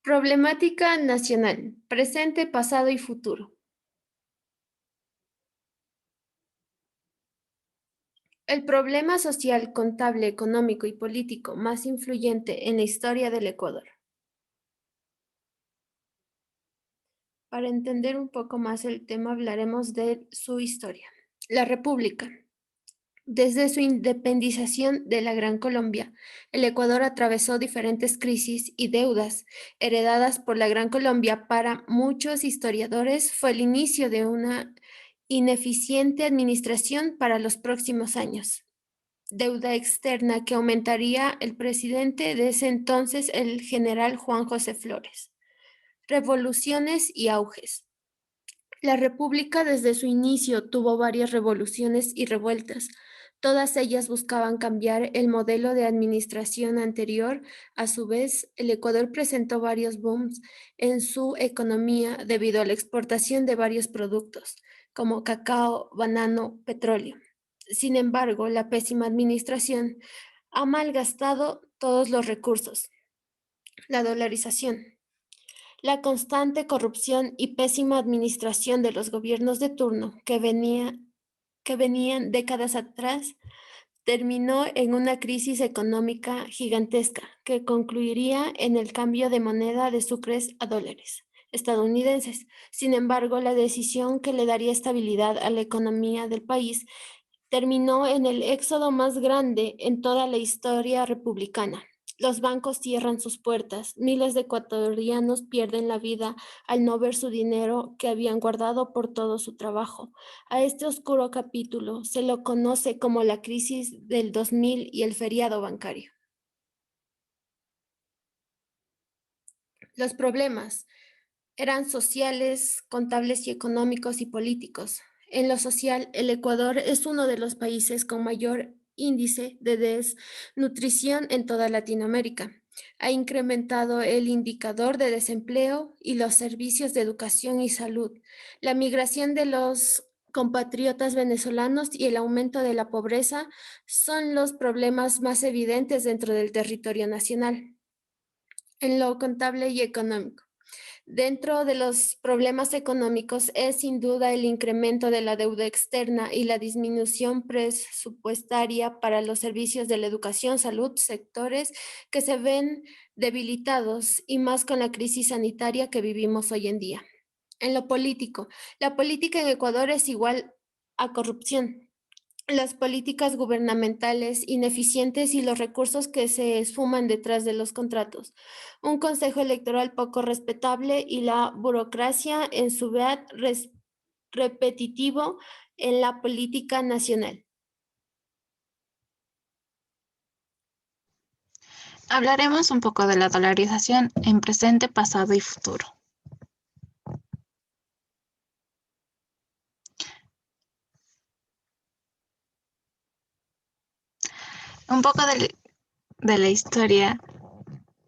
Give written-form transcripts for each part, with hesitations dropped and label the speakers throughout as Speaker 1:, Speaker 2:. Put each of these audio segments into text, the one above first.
Speaker 1: Problemática nacional, presente, pasado y futuro. El problema social, contable, económico y político más influyente en la historia del Ecuador. Para entender un poco más el tema, hablaremos de su historia. La República. Desde su independización de la Gran Colombia, el Ecuador atravesó diferentes crisis y deudas heredadas por la Gran Colombia. Para muchos historiadores fue el inicio de una ineficiente administración para los próximos años. Deuda externa que aumentaría el presidente de ese entonces, el general Juan José Flores. Revoluciones y auges. La República desde su inicio tuvo varias revoluciones y revueltas. Todas ellas buscaban cambiar el modelo de administración anterior. A su vez, el Ecuador presentó varios booms en su economía debido a la exportación de varios productos, como cacao, banano, petróleo. Sin embargo, la pésima administración ha malgastado todos los recursos. La dolarización. La constante corrupción y pésima administración de los gobiernos de turno que venían décadas atrás terminó en una crisis económica gigantesca que concluiría en el cambio de moneda de sucres a dólares estadounidenses. Sin embargo, la decisión que le daría estabilidad a la economía del país terminó en el éxodo más grande en toda la historia republicana. Los bancos cierran sus puertas, miles de ecuatorianos pierden la vida al no ver su dinero que habían guardado por todo su trabajo. A este oscuro capítulo se lo conoce como la crisis del 2000 y el feriado bancario. Los problemas eran sociales, contables y económicos y políticos. En lo social, el Ecuador es uno de los países con mayor índice de desnutrición en toda Latinoamérica. Ha incrementado el indicador de desempleo y los servicios de educación y salud. La migración de los compatriotas venezolanos y el aumento de la pobreza son los problemas más evidentes dentro del territorio nacional. En lo contable y económico. Dentro de los problemas económicos es sin duda el incremento de la deuda externa y la disminución presupuestaria para los servicios de la educación, salud, sectores que se ven debilitados y más con la crisis sanitaria que vivimos hoy en día. En lo político, la política en Ecuador es igual a corrupción. Las políticas gubernamentales ineficientes y los recursos que se esfuman detrás de los contratos, un consejo electoral poco respetable y la burocracia en su vez repetitivo en la política nacional.
Speaker 2: Hablaremos un poco de la dolarización en presente, pasado y futuro. Un poco de la historia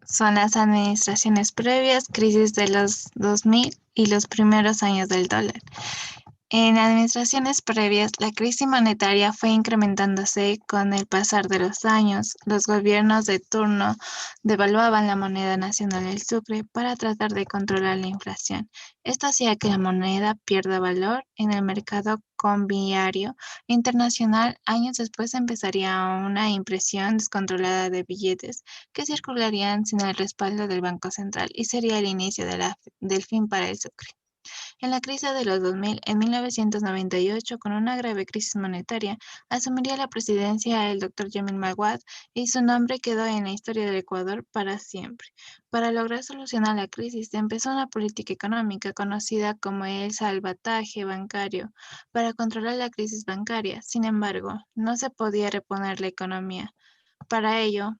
Speaker 2: son las administraciones previas, crisis de los 2000 y los primeros años del dólar. En administraciones previas, la crisis monetaria fue incrementándose con el pasar de los años. Los gobiernos de turno devaluaban la moneda nacional, el sucre, para tratar de controlar la inflación. Esto hacía que la moneda pierda valor en el mercado cambiario internacional. Años después empezaría una impresión descontrolada de billetes que circularían sin el respaldo del Banco Central y sería el inicio del fin para el sucre. En la crisis de los 2000, en 1998, con una grave crisis monetaria, asumiría la presidencia el Dr. Yamil Maguad y su nombre quedó en la historia del Ecuador para siempre. Para lograr solucionar la crisis, empezó una política económica conocida como el salvataje bancario para controlar la crisis bancaria. Sin embargo, no se podía reponer la economía. Para ello,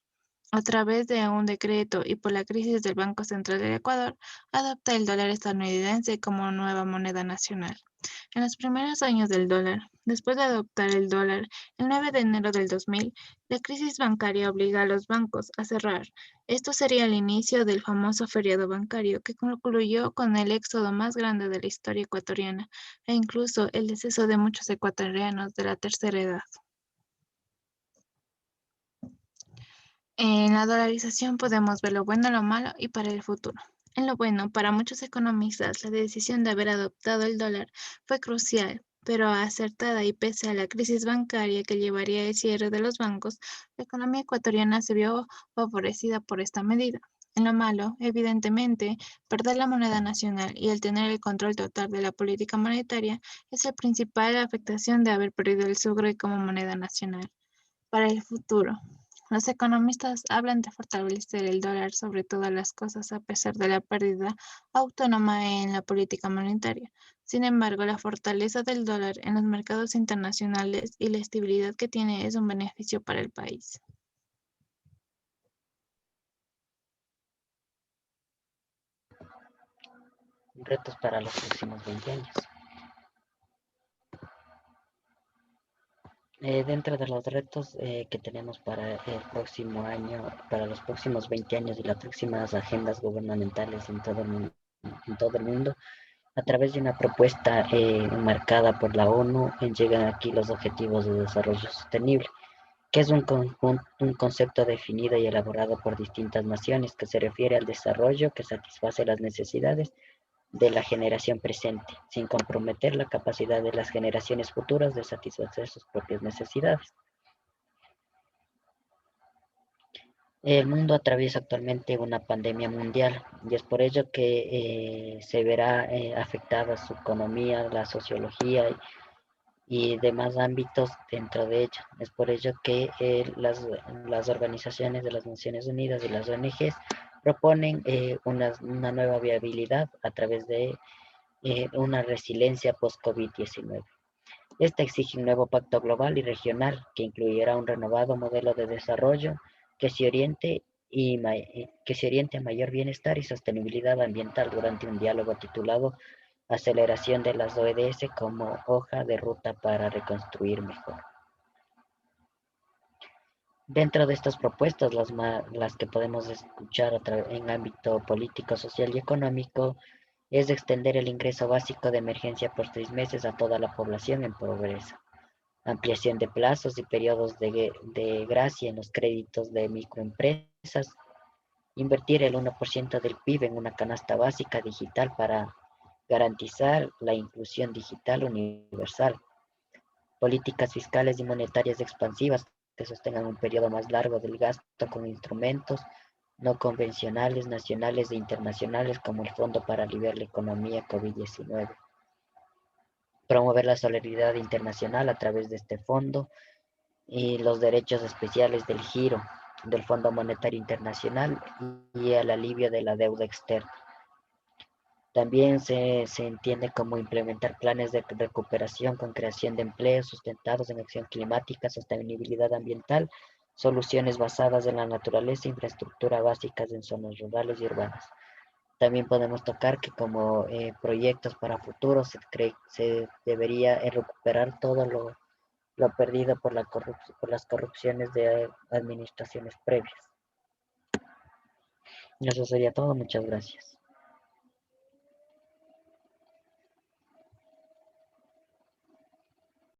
Speaker 2: a través de un decreto y por la crisis del Banco Central del Ecuador, adopta el dólar estadounidense como nueva moneda nacional. En los primeros años del dólar, después de adoptar el dólar, el 9 de enero del 2000, la crisis bancaria obliga a los bancos a cerrar. Esto sería el inicio del famoso feriado bancario, que concluyó con el éxodo más grande de la historia ecuatoriana e incluso el deceso de muchos ecuatorianos de la tercera edad. En la dolarización podemos ver lo bueno, lo malo y para el futuro. En lo bueno, para muchos economistas, la decisión de haber adoptado el dólar fue crucial, pero acertada y pese a la crisis bancaria que llevaría al cierre de los bancos, la economía ecuatoriana se vio favorecida por esta medida. En lo malo, evidentemente, perder la moneda nacional y el tener el control total de la política monetaria es la principal afectación de haber perdido el sucre como moneda nacional. Para el futuro, los economistas hablan de fortalecer el dólar sobre todas las cosas a pesar de la pérdida autónoma en la política monetaria. Sin embargo, la fortaleza del dólar en los mercados internacionales y la estabilidad que tiene es un beneficio para el país.
Speaker 3: Retos para los próximos 20 años. Dentro de los retos que tenemos para el próximo año, para los próximos 20 años y las próximas agendas gubernamentales en todo el mundo, a través de una propuesta marcada por la ONU, llegan aquí los Objetivos de Desarrollo Sostenible, que es un concepto definido y elaborado por distintas naciones que se refiere al desarrollo que satisface las necesidades de la generación presente, sin comprometer la capacidad de las generaciones futuras de satisfacer sus propias necesidades. El mundo atraviesa actualmente una pandemia mundial y es por ello que se verá afectada su economía, la sociología y demás ámbitos dentro de ella. Es por ello que las organizaciones de las Naciones Unidas y las ONGs proponen una nueva viabilidad a través de una resiliencia post-COVID-19. Esta exige un nuevo pacto global y regional que incluirá un renovado modelo de desarrollo que se oriente que se oriente a mayor bienestar y sostenibilidad ambiental durante un diálogo titulado Aceleración de las ODS como hoja de ruta para reconstruir mejor. Dentro de estas propuestas, las que podemos escuchar en ámbito político, social y económico, es extender el ingreso básico de emergencia por 6 meses a toda la población en pobreza, ampliación de plazos y periodos de gracia en los créditos de microempresas, invertir el 1% del PIB en una canasta básica digital para garantizar la inclusión digital universal, políticas fiscales y monetarias expansivas que sostengan un periodo más largo del gasto con instrumentos no convencionales, nacionales e internacionales como el Fondo para Aliviar la Economía COVID-19. Promover la solidaridad internacional a través de este fondo y los derechos especiales del giro del Fondo Monetario Internacional y el alivio de la deuda externa. También se entiende como implementar planes de recuperación con creación de empleos sustentados en acción climática, sostenibilidad ambiental, soluciones basadas en la naturaleza, infraestructura básicas en zonas rurales y urbanas. También podemos tocar que como proyectos para futuro se debería recuperar todo lo perdido por las corrupciones de administraciones previas. Eso sería todo. Muchas gracias.